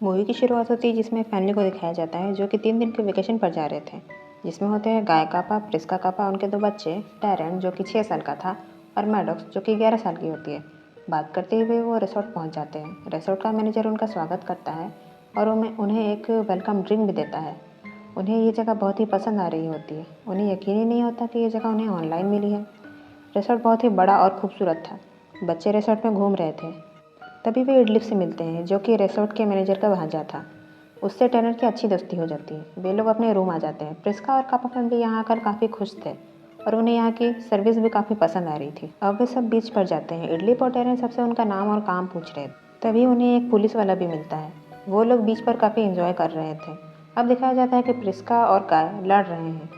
Movie की शुरुआत होती है जिसमें फैमिली को दिखाया जाता है जो कि 3 दिन के वेकेशन पर जा रहे थे, जिसमें होते हैं गाय कापा, प्रिस्का कापा, उनके 2 बच्चे, टैरेंट जो कि 6 साल का था और मैडॉक्स जो कि 11 साल की होती है। बात करते हुए वो रिसोर्ट पहुंच जाते हैं। रिसोर्ट का मैनेजर उनका स्वागत करता है और उन्हें एक वेलकम ड्रिंक भी देता है। उन्हें ये जगह बहुत ही पसंद आ रही होती है। उन्हें यकीन ही नहीं होता कि ये जगह उन्हें ऑनलाइन मिली है। रिसोर्ट बहुत ही बड़ा और खूबसूरत था। बच्चे रिसोर्ट में घूम रहे थे। तभी वे इडलिप से मिलते हैं जो कि रिसोर्ट के मैनेजर का भांजा था। उससे टेनर की अच्छी दोस्ती हो जाती है। वे लोग अपने रूम आ जाते हैं। प्रिस्का और कापा फैमिली यहाँ आकर काफ़ी खुश थे और उन्हें यहाँ की सर्विस भी काफ़ी पसंद आ रही थी। अब वे सब बीच पर जाते हैं। इडलिप और टेरर सबसे उनका नाम और काम पूछ रहे थे। तभी उन्हें एक पुलिस वाला भी मिलता है। वो लोग बीच पर काफ़ी इंजॉय कर रहे थे। अब दिखाया जाता है कि प्रिस्का और काय लड़ रहे हैं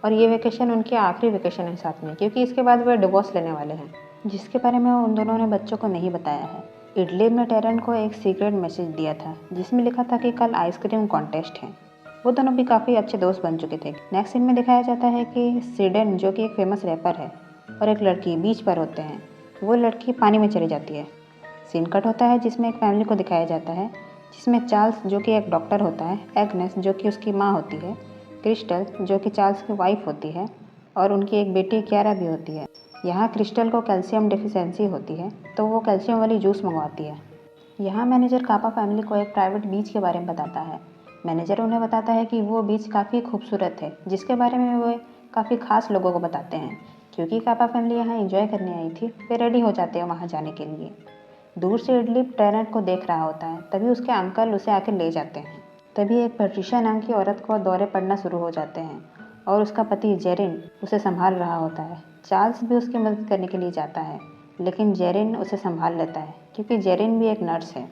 और ये वेकेशन उनकी आखिरी वेकेशन है साथ में, क्योंकि इसके बाद वे डिवोर्स लेने वाले हैं, जिसके बारे में उन दोनों ने बच्चों को नहीं बताया है। इडली ने टेरन को एक सीक्रेट मैसेज दिया था जिसमें लिखा था कि कल आइसक्रीम कॉन्टेस्ट है। वो दोनों भी काफ़ी अच्छे दोस्त बन चुके थे। नेक्स्ट सीन में दिखाया जाता है कि सिडेन जो कि एक फेमस रैपर है और एक लड़की बीच पर होते हैं। वो लड़की पानी में चली जाती है। सीन कट होता है जिसमें एक फैमिली को दिखाया जाता है जिसमें चार्ल्स जो कि एक डॉक्टर होता है, एग्नेस जो कि उसकी माँ होती है, क्रिस्टल जो कि चार्ल्स की वाइफ होती है और उनकी एक बेटी क्यारा भी होती है। यहाँ क्रिस्टल को कैल्शियम डिफिशियंसी होती है तो वो कैल्शियम वाली जूस मंगवाती है। यहाँ मैनेजर कापा फैमिली को एक प्राइवेट बीच के बारे में बताता है। मैनेजर उन्हें बताता है कि वो बीच काफ़ी खूबसूरत है, जिसके बारे में वे काफ़ी खास लोगों को बताते हैं। क्योंकि कापा फैमिली यहाँ एंजॉय करने आई थी, वे रेडी हो जाते हैं वहाँ जाने के लिए। दूर से इडली टेरेंट को देख रहा होता है, तभी उसके अंकल उसे आके ले जाते हैं। तभी एक पैट्रिशिया नाम की औरत को दौरे पड़ना शुरू हो जाते हैं और उसका पति जेरिन उसे संभाल रहा होता है। चार्ल्स भी उसकी मदद करने के लिए जाता है, लेकिन जेरिन उसे संभाल लेता है क्योंकि जेरिन भी एक नर्स है।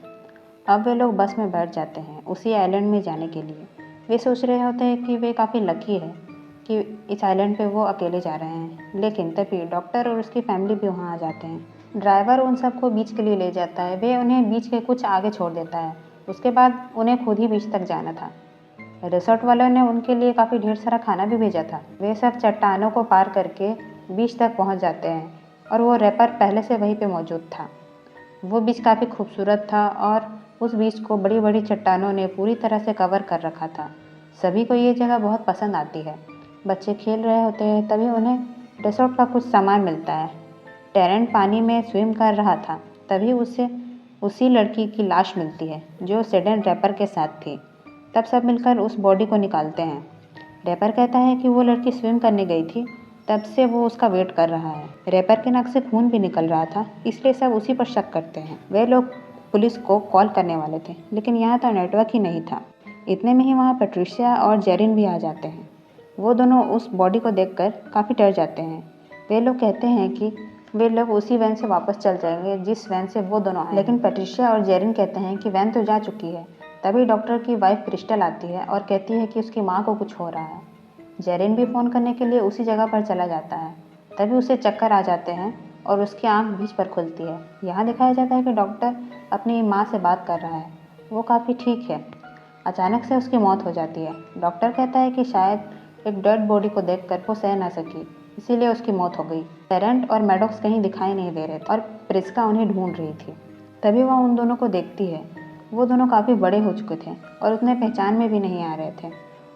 अब वे लोग बस में बैठ जाते हैं उसी आइलैंड में जाने के लिए। वे सोच रहे होते हैं कि वे काफ़ी लकी है कि इस आइलैंड पे वो अकेले जा रहे हैं, लेकिन तभी डॉक्टर और उसकी फैमिली भी वहाँ आ जाते हैं। ड्राइवर उन सबको बीच के लिए ले जाता है। वे उन्हें बीच के कुछ आगे छोड़ देता है। उसके बाद उन्हें खुद ही बीच तक जाना था। रिसोर्ट वालों ने उनके लिए काफ़ी ढेर सारा खाना भी भेजा था। वे सब चट्टानों को पार करके बीच तक पहुंच जाते हैं और वो रैपर पहले से वहीं पे मौजूद था। वो बीच काफ़ी खूबसूरत था और उस बीच को बड़ी बड़ी चट्टानों ने पूरी तरह से कवर कर रखा था। सभी को ये जगह बहुत पसंद आती है। बच्चे खेल रहे होते हैं, तभी उन्हें रिसोर्ट का कुछ सामान मिलता है। टेरेंट पानी में स्विम कर रहा था, तभी उसे उसी लड़की की लाश मिलती है जो सेडन रैपर के साथ थी। तब सब मिलकर उस बॉडी को निकालते हैं। रैपर कहता है कि वो लड़की स्विम करने गई थी, तब से वो उसका वेट कर रहा है। रैपर के नाक से खून भी निकल रहा था, इसलिए सब उसी पर शक करते हैं। वे लोग पुलिस को कॉल करने वाले थे, लेकिन यहाँ तो नेटवर्क ही नहीं था। इतने में ही वहाँ पैट्रिशिया और जेरिन भी आ जाते हैं। वो दोनों उस बॉडी को देखकर काफ़ी डर जाते हैं। वे लोग कहते हैं कि वे लोग उसी वैन से वापस चल जाएंगे जिस वैन से वो दोनों आए। लेकिन पैट्रिशिया और जेरिन कहते हैं कि वैन तो जा चुकी है। तभी डॉक्टर की वाइफ क्रिस्टल आती है और कहती है कि उसकी माँ को कुछ हो रहा है। जेरिन भी फ़ोन करने के लिए उसी जगह पर चला जाता है। तभी उसे चक्कर आ जाते हैं और उसकी आंख बीच पर खुलती है। यहाँ दिखाया जाता है कि डॉक्टर अपनी माँ से बात कर रहा है। वो काफ़ी ठीक है। अचानक से उसकी मौत हो जाती है। डॉक्टर कहता है कि शायद एक डेड बॉडी को देखकर वो सह ना सकी, इसीलिए उसकी मौत हो गई। टेरेंट और मैडॉक्स कहीं दिखाई नहीं दे रहे थे और प्रिस्का उन्हें ढूंढ रही थी। तभी वह उन दोनों को देखती है। वो दोनों काफ़ी बड़े हो चुके थे और उतने पहचान में भी नहीं आ रहे थे।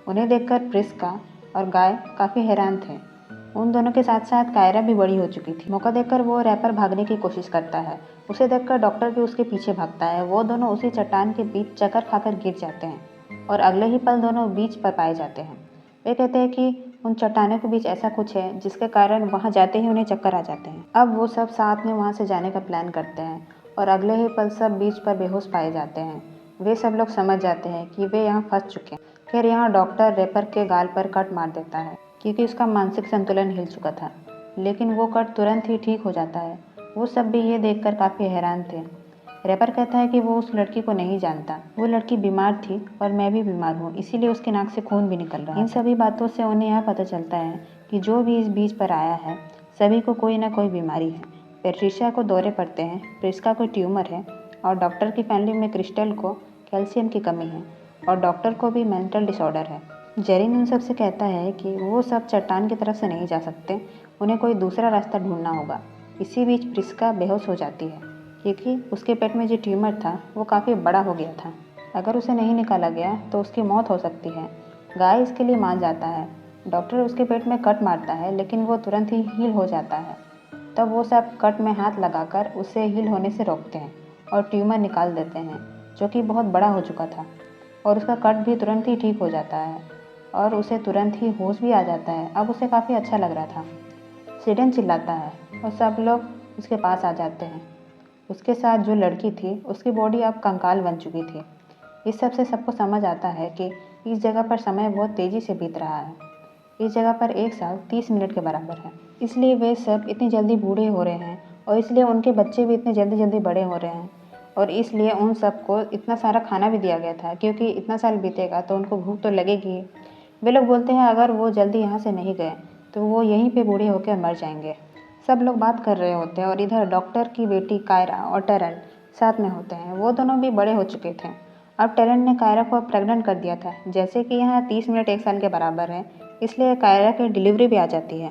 उन्हें देखकर प्रिस्का और गाय काफ़ी हैरान थे। उन दोनों के साथ साथ कायरा भी बड़ी हो चुकी थी। मौका देखकर वो रैपर भागने की कोशिश करता है। उसे देखकर डॉक्टर भी उसके पीछे भागता है। वो दोनों उसी चट्टान के बीच चक्कर खाकर गिर जाते हैं और अगले ही पल दोनों बीच पर पाए जाते हैं। वे कहते हैं कि उन चट्टानों के बीच ऐसा कुछ है जिसके कारण वहाँ जाते ही उन्हें चक्कर आ जाते हैं। अब वो सब साथ में वहाँ से जाने का प्लान करते हैं और अगले ही पल सब बीच पर बेहोश पाए जाते हैं। वे सब लोग समझ जाते हैं कि वे यहाँ फंस चुके हैं। फिर यहाँ डॉक्टर रैपर के गाल पर कट मार देता है क्योंकि उसका मानसिक संतुलन हिल चुका था, लेकिन वो कट तुरंत ही ठीक हो जाता है। वो सब भी ये देखकर काफ़ी हैरान थे। रैपर कहता है कि वो उस लड़की को नहीं जानता। वो लड़की बीमार थी और मैं भी बीमार हूँ, इसीलिए उसकी नाक से खून भी निकल रहा है। इन सभी बातों से उन्हें यह पता चलता है कि जो भी इस बीच पर आया है सभी को कोई ना कोई बीमारी है। पैट्रिशिया को दौरे पड़ते हैं, प्रिस्का को ट्यूमर है और डॉक्टर की फैमिली में क्रिस्टल को कैल्शियम की कमी है और डॉक्टर को भी मेंटल डिसऑर्डर है। जेरिन उन सब से कहता है कि वो सब चट्टान की तरफ से नहीं जा सकते, उन्हें कोई दूसरा रास्ता ढूंढना होगा। इसी बीच प्रिस्का बेहोश हो जाती है क्योंकि उसके पेट में जो ट्यूमर था वो काफ़ी बड़ा हो गया था। अगर उसे नहीं निकाला गया तो उसकी मौत हो सकती है। गाय इसके लिए मान जाता है। डॉक्टर उसके पेट में कट मारता है लेकिन वो तुरंत ही हील हो जाता है। तब वो सब कट में हाथ लगाकर उसे हील होने से रोकते हैं और ट्यूमर निकाल देते हैं जो कि बहुत बड़ा हो चुका था, और उसका कट भी तुरंत ही ठीक हो जाता है और उसे तुरंत ही होश भी आ जाता है। अब उसे काफ़ी अच्छा लग रहा था। सिडेन चिल्लाता है और सब लोग उसके पास आ जाते हैं। उसके साथ जो लड़की थी उसकी बॉडी अब कंकाल बन चुकी थी। इस सब से सबको समझ आता है कि इस जगह पर समय बहुत तेज़ी से बीत रहा है। इस जगह पर 1 साल 30 मिनट के बराबर है। इसलिए वे सब इतनी जल्दी बूढ़े हो रहे हैं और इसलिए उनके बच्चे भी इतने जल्दी जल्दी बड़े हो रहे हैं, और इसलिए उन सबको इतना सारा खाना भी दिया गया था क्योंकि इतना साल बीतेगा तो उनको भूख तो लगेगी ही। वे लोग बोलते हैं अगर वो जल्दी यहाँ से नहीं गए तो वो यहीं पे बूढ़े होकर मर जाएंगे। सब लोग बात कर रहे होते हैं और इधर डॉक्टर की बेटी कायरा और टेरेंट साथ में होते हैं। वो दोनों भी बड़े हो चुके थे। अब टेरेंट ने कायरा को प्रेग्नेंट कर दिया था। जैसे कि यहाँ 30 मिनट 1 साल के बराबर है, इसलिए कायरा की डिलीवरी भी आ जाती है।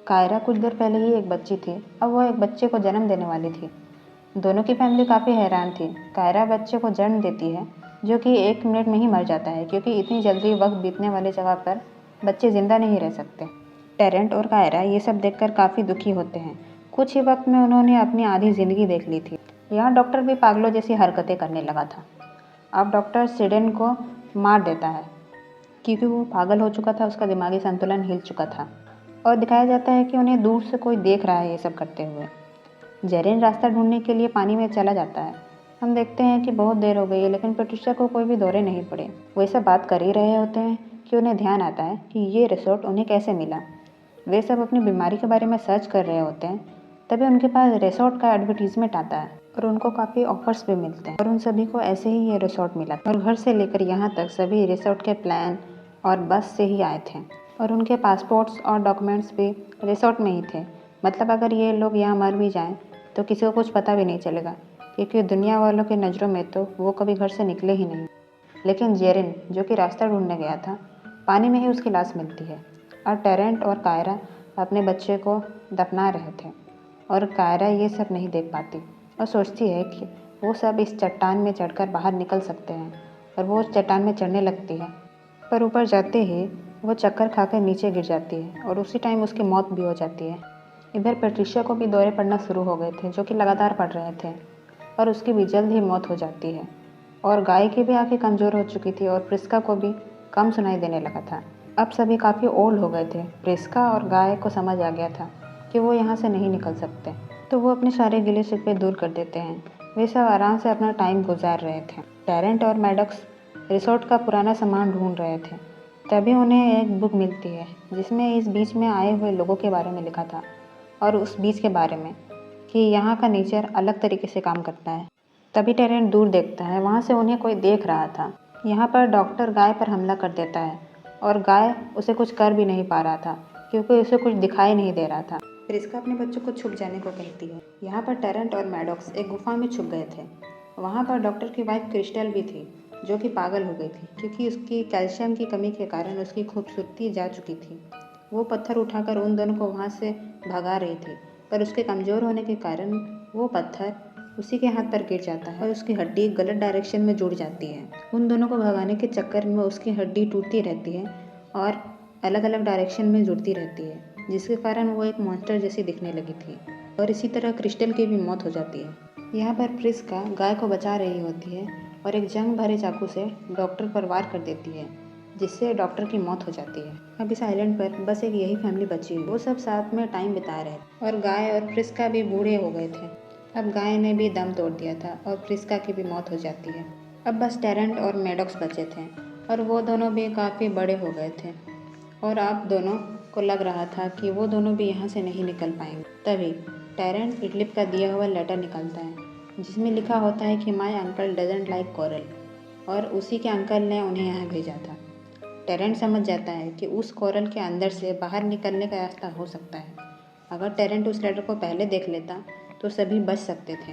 कायरा कुछ देर पहले ही एक बच्ची थी, अब वो एक बच्चे को जन्म देने वाली थी। दोनों की फैमिली काफ़ी हैरान थी। कायरा बच्चे को जन्म देती है जो कि 1 मिनट में ही मर जाता है क्योंकि इतनी जल्दी वक्त बीतने वाली जगह पर बच्चे ज़िंदा नहीं रह सकते। टेरेंट और कायरा ये सब देखकर काफ़ी दुखी होते हैं। कुछ ही वक्त में उन्होंने अपनी आधी ज़िंदगी देख ली थी। यहाँ डॉक्टर भी पागलों जैसी हरकतें करने लगा था। अब डॉक्टर सिडेन को मार देता है क्योंकि वो पागल हो चुका था, उसका दिमागी संतुलन हिल चुका था, और दिखाया जाता है कि उन्हें दूर से कोई देख रहा है ये सब करते हुए। जेरिन रास्ता ढूंढने के लिए पानी में चला जाता है। हम देखते हैं कि बहुत देर हो गई है लेकिन पेट्रिशिया को कोई भी दौरे नहीं पड़े। वे सब बात कर ही रहे होते हैं कि उन्हें ध्यान आता है कि ये रिसोर्ट उन्हें कैसे मिला। वे सब अपनी बीमारी के बारे में सर्च कर रहे होते हैं, तभी उनके पास रिसोर्ट का एडवर्टीजमेंट आता है और उनको काफ़ी ऑफर्स भी मिलते हैं, और उन सभी को ऐसे ही ये रिसोर्ट मिला और घर से लेकर यहाँ तक सभी रिसोर्ट के प्लान और बस से ही आए थे, और उनके पासपोर्ट्स और डॉक्यूमेंट्स भी रिसोर्ट में ही थे। मतलब अगर ये लोग यहाँ मर भी जाएं तो किसी को कुछ पता भी नहीं चलेगा क्योंकि दुनिया वालों की नज़रों में तो वो कभी घर से निकले ही नहीं। लेकिन जेरिन जो कि रास्ता ढूंढने गया था, पानी में ही उसकी लाश मिलती है, और टेरेंट और कायरा अपने बच्चे को दफना रहे थे, और कायरा ये सब नहीं देख पाती और सोचती है कि वो सब इस चट्टान में चढ़कर बाहर निकल सकते हैं, और वो उस चट्टान में चढ़ने लगती है, पर ऊपर जाते ही वो चक्कर खाकर नीचे गिर जाती है और उसी टाइम उसकी मौत भी हो जाती है। इधर पेट्रिशिया को भी दौरे पड़ना शुरू हो गए थे जो कि लगातार पड़ रहे थे, और उसकी भी जल्द ही मौत हो जाती है, और गाय की भी आंखें कमज़ोर हो चुकी थी और प्रिस्का को भी कम सुनाई देने लगा था। अब सभी काफ़ी ओल्ड हो गए थे। प्रिस्का और गाय को समझ आ गया था कि वो यहाँ से नहीं निकल सकते, तो वो अपने सारे गिले शिकवे दूर कर देते हैं। वे सब आराम से अपना टाइम गुजार रहे थे। टेरेंट और मैडॉक्स रिसोर्ट का पुराना सामान ढूंढ रहे थे, तभी उन्हें एक बुक मिलती है जिसमें इस बीच में आए हुए लोगों के बारे में लिखा था, और उस बीच के बारे में कि यहाँ का नेचर अलग तरीके से काम करता है। तभी टेरेंट दूर देखता है, वहाँ से उन्हें कोई देख रहा था। यहाँ पर डॉक्टर गाय पर हमला कर देता है और गाय उसे कुछ कर भी नहीं पा रहा था क्योंकि उसे कुछ दिखाई नहीं दे रहा था। प्रिस्का अपने बच्चों को छुप जाने को कहती है। यहाँ पर टेरेंट और मैडॉक्स एक गुफा में छुप गए थे। वहाँ पर डॉक्टर की वाइफ क्रिस्टल भी थी जो कि पागल हो गई थी क्योंकि उसकी कैल्शियम की कमी के कारण उसकी खूबसूरती जा चुकी थी। वो पत्थर उठाकर उन दोनों को वहाँ से भगा रही थी, पर उसके कमज़ोर होने के कारण वो पत्थर उसी के हाथ पर गिर जाता है और उसकी हड्डी गलत डायरेक्शन में जुड़ जाती है। उन दोनों को भगाने के चक्कर में उसकी हड्डी टूटती रहती है और अलग अलग डायरेक्शन में जुड़ती रहती है, जिसके कारण वो एक मॉन्स्टर जैसी दिखने लगी थी, और इसी तरह क्रिस्टल की भी मौत हो जाती है। यहाँ पर प्रिस्का गाय को बचा रही होती है और एक जंग भरे चाकू से डॉक्टर पर वार कर देती है, जिससे डॉक्टर की मौत हो जाती है। अब इस आइलैंड पर बस एक यही फैमिली बची हुई। वो सब साथ में टाइम बिता रहे थे और गाय और प्रिस्का भी बूढ़े हो गए थे। अब गाय ने भी दम तोड़ दिया था और प्रिस्का की भी मौत हो जाती है। अब बस टेरेंट और मैडॉक्स बचे थे और वो दोनों भी काफ़ी बड़े हो गए थे, और अब दोनों को लग रहा था कि वो दोनों भी यहाँ से नहीं निकल पाएंगे। तभी टेरेंट इडलिप का दिया हुआ लेटर निकालता है जिसमें लिखा होता है कि my uncle doesn't like coral, और उसी के अंकल ने उन्हें यहाँ भेजा था। टेरेंट समझ जाता है कि उस कोरल के अंदर से बाहर निकलने का रास्ता हो सकता है। अगर टेरेंट उस लेटर को पहले देख लेता तो सभी बच सकते थे।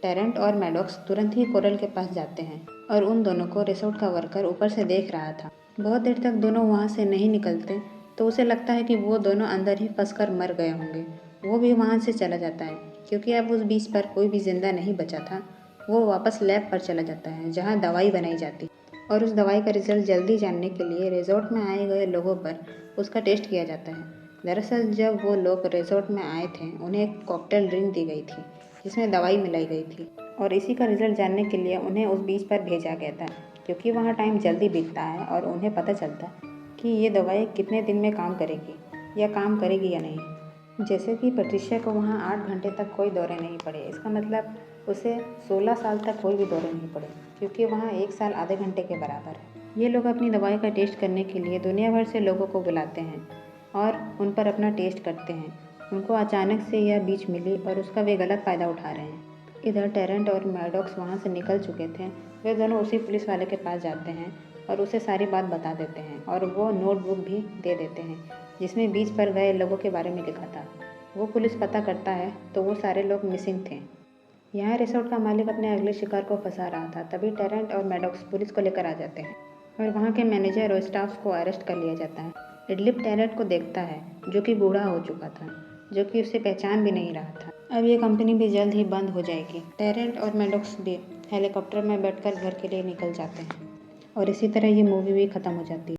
टेरेंट और मैडॉक्स तुरंत ही कोरल के पास जाते हैं और उन दोनों को रिसोर्ट का वर्कर ऊपर से देख रहा था। बहुत देर तक दोनों वहाँ से नहीं निकलते तो उसे लगता है कि वो दोनों अंदर ही फंसकर मर गए होंगे। वो भी वहाँ से चला जाता है क्योंकि अब उस बीच पर कोई भी जिंदा नहीं बचा था वो वापस लैब पर चला जाता है जहाँ दवाई बनाई जाती और उस दवाई का रिजल्ट जल्दी जानने के लिए रिजॉर्ट में आए गए लोगों पर उसका टेस्ट किया जाता है। दरअसल जब वो लोग रिजॉर्ट में आए थे उन्हें एक कॉकटेल ड्रिंक दी गई थी जिसमें दवाई मिलाई गई थी और इसी का रिजल्ट जानने के लिए उन्हें उस बीच पर भेजा गया था क्योंकि वहाँ टाइम जल्दी बीतता है और उन्हें पता चलता कि ये दवाई कितने दिन में काम करेगी या काम करेगी या नहीं। जैसे कि पैट्रिशिया को वहाँ 8 घंटे तक कोई दौरे नहीं पड़े, इसका मतलब उसे 16 साल तक कोई भी दौरे नहीं पड़े क्योंकि वहाँ 1 साल आधे घंटे के बराबर है। ये लोग अपनी दवाई का टेस्ट करने के लिए दुनिया भर से लोगों को बुलाते हैं और उन पर अपना टेस्ट करते हैं। उनको अचानक से यह बीच मिली और उसका वे गलत फ़ायदा उठा रहे हैं। इधर टेरेंट और मैडॉक्स वहाँ से निकल चुके थे। वे दोनों उसी पुलिस वाले के पास जाते हैं और उसे सारी बात बता देते हैं और वो नोटबुक भी दे देते हैं जिसमें बीच पर गए लोगों के बारे में लिखा था। वो पुलिस पता करता है तो वो सारे लोग मिसिंग थे। यहाँ रिसोर्ट का मालिक अपने अगले शिकार को फंसा रहा था, तभी टेरेंट और मैडॉक्स पुलिस को लेकर आ जाते हैं और वहाँ के मैनेजर और स्टाफ को अरेस्ट कर लिया जाता है। इडलिप टेरेंट को देखता है जो कि बूढ़ा हो चुका था, जो कि उसे पहचान भी नहीं रहा था। अब ये कंपनी भी जल्द ही बंद हो जाएगी। टेरेंट और मैडॉक्स भी हेलीकॉप्टर में बैठकर घर के लिए निकल जाते हैं और इसी तरह ये मूवी भी ख़त्म हो जाती है।